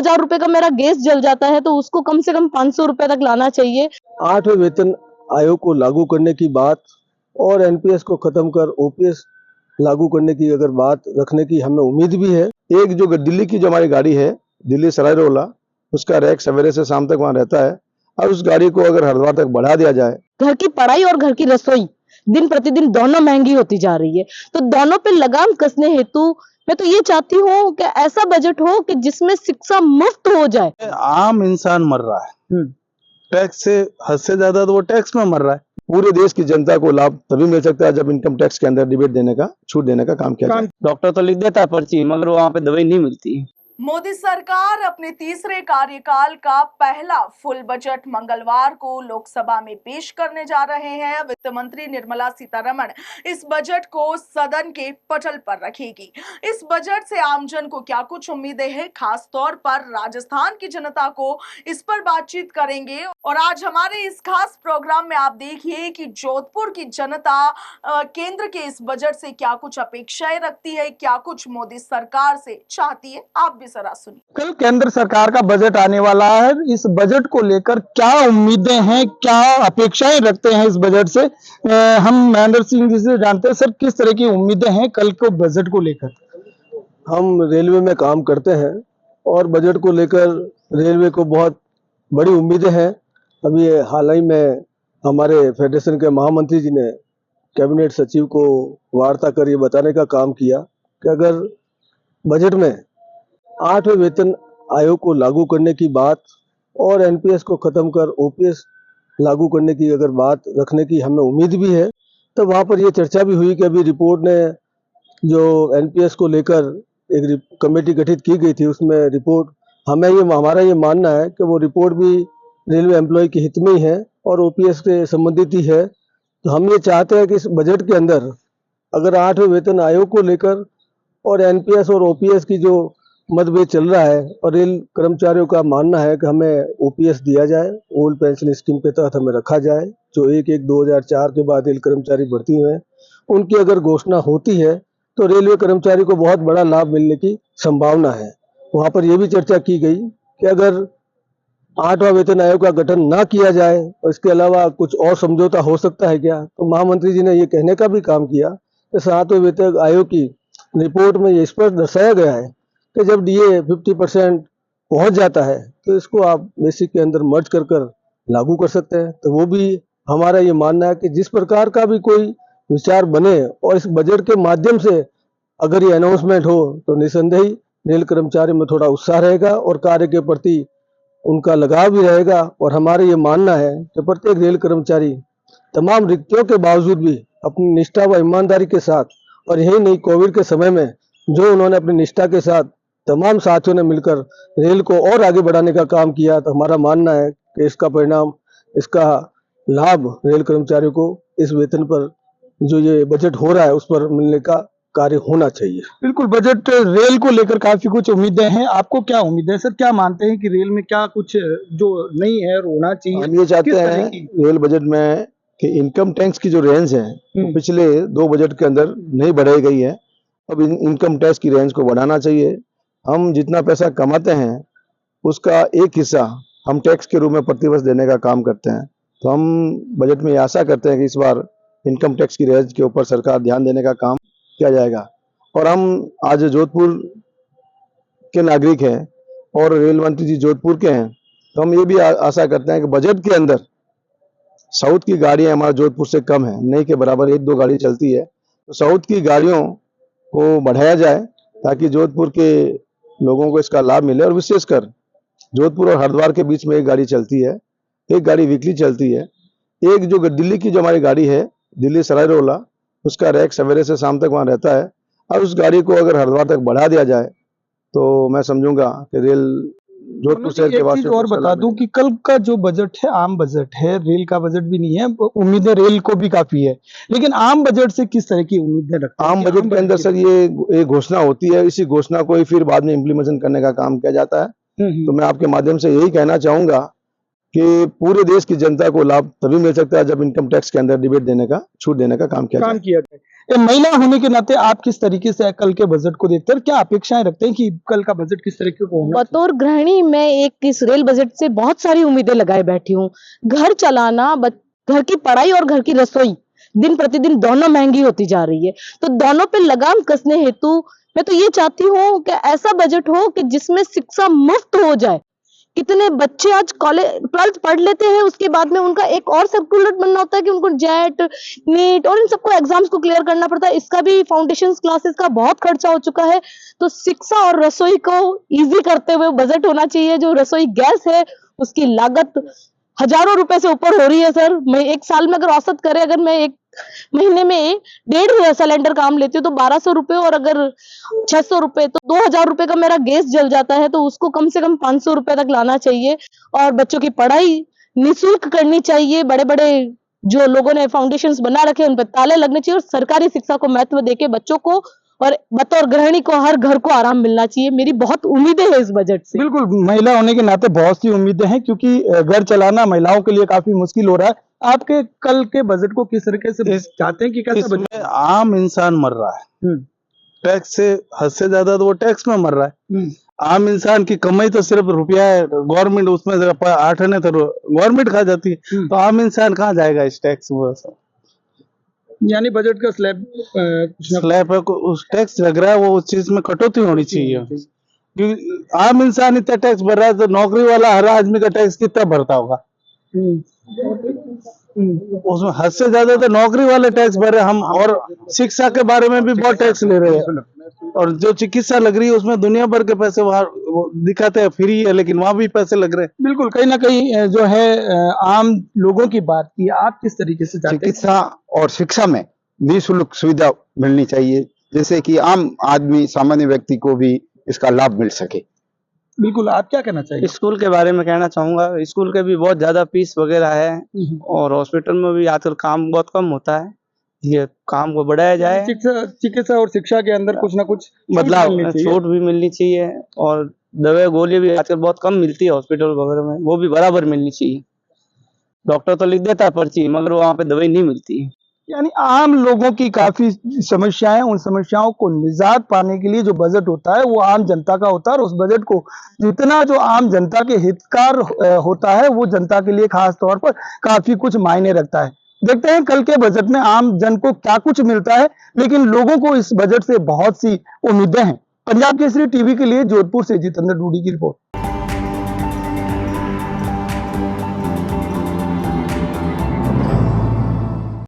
1000 रुपए का मेरा गैस जल जाता है तो उसको कम से कम 500 रुपए तक लाना चाहिए। 8वें वेतन आयोग को लागू करने की बात और एनपीएस को खत्म कर ओपीएस लागू करने की अगर बात रखने की हमें उम्मीद भी है। एक जो दिल्ली की जो हमारी गाड़ी है, दिल्ली सराय रोला, उसका रैक सवेरे से शाम तक वहाँ रहता है और उस गाड़ी को अगर हरिद्वार तक बढ़ा दिया जाए। घर की पढ़ाई और घर की रसोई दिन प्रतिदिन दोनों महंगी होती जा रही है, तो दोनों पे लगाम कसने हेतु मैं तो ये चाहती हूँ कि ऐसा बजट हो कि जिसमें शिक्षा मुफ्त हो जाए। आम इंसान मर रहा है, टैक्स से हद से ज्यादा तो वो टैक्स में मर रहा है। पूरे देश की जनता को लाभ तभी मिल सकता है जब इनकम टैक्स के अंदर डिबेट देने का, छूट देने का काम किया जाए। डॉक्टर तो लिख देता है पर्ची, मगर वहाँ पे दवाई नहीं मिलती। मोदी सरकार अपने तीसरे कार्यकाल का पहला फुल बजट मंगलवार को लोकसभा में पेश करने जा रहे हैं। वित्त मंत्री निर्मला सीतारमण इस बजट को सदन के पटल पर रखेगी। इस बजट से आमजन को क्या कुछ उम्मीदें हैं, खास तौर पर राजस्थान की जनता को, इस पर बातचीत करेंगे। और आज हमारे इस खास प्रोग्राम में आप देखिए कि जोधपुर की जनता केंद्र के इस बजट से क्या कुछ अपेक्षाएं रखती है, क्या कुछ मोदी सरकार से चाहती है। आप जरा सुनिए। कल केंद्र सरकार का बजट आने वाला है। इस बजट को लेकर क्या उम्मीदें हैं, क्या अपेक्षाएं रखते हैं इस बजट से, हम महेंद्र सिंह जी से जानते हैं। सर, किस तरह की उम्मीदें हैं कल को बजट को लेकर? हम रेलवे में काम करते हैं और बजट को लेकर रेलवे को बहुत बड़ी उम्मीदें हैं। अभी हाल ही में हमारे फेडरेशन के महामंत्री जी ने कैबिनेट सचिव को वार्ता कर ये बताने का काम किया कि अगर बजट में 8वें वेतन आयोग को लागू करने की बात और एनपीएस को खत्म कर ओपीएस लागू करने की अगर बात रखने की हमें उम्मीद भी है, तो वहाँ पर ये चर्चा भी हुई कि अभी रिपोर्ट ने जो एनपीएस को लेकर एक कमेटी गठित की गई थी, उसमें रिपोर्ट हमारा ये मानना है कि वो रिपोर्ट भी रेलवे एम्प्लॉय के हित में ही है और ओपीएस के संबंधित ही है। तो हम ये चाहते हैं कि इस बजट के अंदर अगर 8वें वेतन आयोग को लेकर और एनपीएस और ओपीएस की जो मतभेद चल रहा है और रेल कर्मचारियों का मानना है कि हमें ओपीएस दिया जाए, ओल्ड पेंशन स्कीम के तहत हमें रखा जाए। जो 1/1/2004 के बाद रेल कर्मचारी भर्ती हुए हैं, उनकी अगर घोषणा होती है तो रेलवे कर्मचारी को बहुत बड़ा लाभ मिलने की संभावना है। वहाँ पर यह भी चर्चा की गई कि अगर 8वां वेतन आयोग का गठन ना किया जाए और इसके अलावा कुछ और समझौता हो सकता है क्या, तो महामंत्री जी ने ये कहने का भी काम किया कि 7वें वेतन आयोग की रिपोर्ट में ये स्पष्ट दर्शाया गया है कि जब डीए 50% पहुंच जाता है तो इसको आप बेसिक के अंदर मर्ज कर लागू कर सकते हैं। तो वो भी हमारा ये मानना है कि जिस प्रकार का भी कोई विचार बने और इस बजट के माध्यम से अगर ये अनाउंसमेंट हो तो निसंदेह रेल कर्मचारी में थोड़ा उत्साह रहेगा और कार्य के प्रति उनका लगाव भी रहेगा। और हमारा ये मानना है कि प्रत्येक रेल कर्मचारी तमाम रिक्तियों के बावजूद भी अपनी निष्ठा व ईमानदारी के साथ, और यही नहीं कोविड के समय में जो उन्होंने अपनी निष्ठा के साथ तमाम साथियों ने मिलकर रेल को और आगे बढ़ाने का काम किया, तो हमारा मानना है कि इसका परिणाम, इसका लाभ रेल कर्मचारियों को इस वेतन पर जो ये बजट हो रहा है उस पर मिलने का कार्य होना चाहिए। बिल्कुल, बजट रेल को लेकर काफी कुछ उम्मीदें हैं। आपको क्या उम्मीद है सर, क्या मानते हैं कि रेल में क्या कुछ जो नहीं है और होना चाहिए? हम ये चाहते हैं रेल बजट में कि इनकम टैक्स की जो रेंज है पिछले 2 बजट के अंदर नहीं बढ़ाई गई है। अब इनकम टैक्स की रेंज को बढ़ाना चाहिए। हम जितना पैसा कमाते हैं उसका एक हिस्सा हम टैक्स के रूप में प्रतिवर्ष देने का काम करते हैं। तो हम बजट में आशा करते हैं कि इस बार इनकम टैक्स की रेंज के ऊपर सरकार ध्यान देने का काम किया जाएगा। और हम आज जोधपुर के नागरिक हैं और रेल मंत्री जी जोधपुर के हैं, तो हम ये भी आशा करते हैं कि बजट के अंदर साउथ की गाड़ियां हमारे जोधपुर से कम है, नहीं के बराबर 1-2 गाड़ी चलती है, तो साउथ की गाड़ियों को बढ़ाया जाए ताकि जोधपुर के लोगों को इसका लाभ मिले। और विशेषकर जोधपुर और हरिद्वार के बीच में एक गाड़ी चलती है, एक गाड़ी वीकली चलती है। एक जो दिल्ली की जो हमारी गाड़ी है, दिल्ली सराय रोला, उसका रैक सवेरे से शाम तक वहाँ रहता है और उस गाड़ी को अगर हरिद्वार तक बढ़ा दिया जाए तो मैं समझूंगा कि रेल जोधपुर शहर के वास्ते। और बता दूं कि कल का जो बजट है आम बजट है, रेल का बजट भी नहीं है। उम्मीदें रेल को भी काफी है, लेकिन आम बजट से किस तरह की उम्मीदें रखते हैं? आम बजट के अंदर सर ये घोषणा होती है, इसी घोषणा को ही फिर बाद में इम्प्लीमेंटेशन करने का काम किया जाता है। तो मैं आपके माध्यम से यही कहना चाहूंगा कि पूरे देश की जनता को लाभ तभी मिल सकता है जब इनकम टैक्स के अंदर डिबेट देने का, छूट देने का काम किया जाए। महिला होने के नाते आप किस तरीके से कल के बजट को देखते हैं, क्या अपेक्षाएं रखते हैं कि कल का बजट किस तरीके को होना बतौर गृहिणी मैं एक इस रेल बजट से बहुत सारी उम्मीदें लगाए बैठी हूँ। घर चलाना, घर की पढ़ाई और घर की रसोई दिन प्रतिदिन दोनों महंगी होती जा रही है। तो दोनों पे लगाम कसने हेतु मैं तो ये चाहती हूँ कि ऐसा बजट हो कि जिसमें शिक्षा मुफ्त हो जाए। कितने बच्चे आज कॉलेज 12th पढ़ लेते हैं, उसके बाद में उनका एक और सर्कुलर बनना होता है कि उनको जेट, नीट और इन सबको एग्जाम्स को क्लियर करना पड़ता है। इसका भी फाउंडेशन क्लासेस का बहुत खर्चा हो चुका है। तो शिक्षा और रसोई को इजी करते हुए बजट होना चाहिए। जो रसोई गैस है उसकी लागत हजारों रुपए से ऊपर हो रही है सर। मैं एक साल में अगर औसत करें, अगर मैं एक महीने में 1.5 सिलेंडर काम लेती हूँ तो 1200 रुपए, और अगर 600 रुपए तो 2000 रुपए का मेरा गैस जल जाता है। तो उसको कम से कम 500 रुपए तक लाना चाहिए। और बच्चों की पढ़ाई निःशुल्क करनी चाहिए। बड़े बड़े जो लोगों ने फाउंडेशंस बना रखे हैं उन पर ताले लगने चाहिए, और सरकारी शिक्षा को महत्व देके बच्चों को और बतौर गृहिणी को हर घर को आराम मिलना चाहिए। मेरी बहुत उम्मीदें हैं इस बजट से। बिल्कुल, महिला होने के नाते बहुत सी उम्मीदें हैं, क्योंकि घर चलाना महिलाओं के लिए काफी मुश्किल हो रहा है। आपके कल के बजट को किस तरीके से चाहते हैं कि कैसा बजट? इसमें आम इंसान मर रहा है। टैक्स से हद से ज्यादा तो वो टैक्स में मर रहा है। आम इंसान की कमाई तो सिर्फ रुपया है, गवर्नमेंट उसमें 8 आने तो गवर्नमेंट खा जाती है। तो आम इंसान कहाँ जाएगा इस टैक्स में? यानी बजट का स्लैब है, उस टैक्स लग रहा है, वो उस चीज में कटौती होनी चाहिए। क्योंकि आम इंसान इतना टैक्स भर रहा है तो नौकरी वाला हर आदमी का टैक्स कितना भरता होगा? उसमें हद से ज्यादा तो नौकरी वाले टैक्स भर रहे हम। और शिक्षा के बारे में भी बहुत टैक्स ले रहे हैं। और जो चिकित्सा लग रही है उसमें दुनिया भर के पैसे वहाँ दिखाते हैं फ्री है, लेकिन वहाँ भी पैसे लग रहे हैं। बिल्कुल, कहीं ना कहीं जो है आम लोगों की बात की, आप किस तरीके से चाहते हैं? चिकित्सा और शिक्षा में निःशुल्क सुविधा मिलनी चाहिए, जिससे कि आम आदमी, सामान्य व्यक्ति को भी इसका लाभ मिल सके। बिल्कुल, आप क्या कहना चाहिए? स्कूल के बारे में कहना चाहूंगा। स्कूल के भी बहुत ज्यादा फीस वगैरह है, और हॉस्पिटल में भी आजकल काम बहुत कम होता है। ये काम को बढ़ाया जाए। चिकित्सा और शिक्षा के अंदर कुछ ना कुछ बदलाव, छूट भी मिलनी चाहिए। और दवाई गोली भी आजकल बहुत कम मिलती है हॉस्पिटल वगैरह में, वो भी बराबर मिलनी चाहिए। डॉक्टर तो लिख देता है पर्ची, मगर वहाँ पे दवाई नहीं मिलती है। यानी आम लोगों की काफी समस्याएं, उन समस्याओं को निजात पाने के लिए जो बजट होता है वो आम जनता का होता है। और उस बजट को जितना जो आम जनता के हितकार होता है वो जनता के लिए खास तौर पर काफी कुछ मायने रखता है। देखते हैं कल के बजट में आम जन को क्या कुछ मिलता है, लेकिन लोगों को इस बजट से बहुत सी उम्मीदें हैं। पंजाब केसरी टीवी के लिए जोधपुर से जितेंद्र डूडी की रिपोर्ट।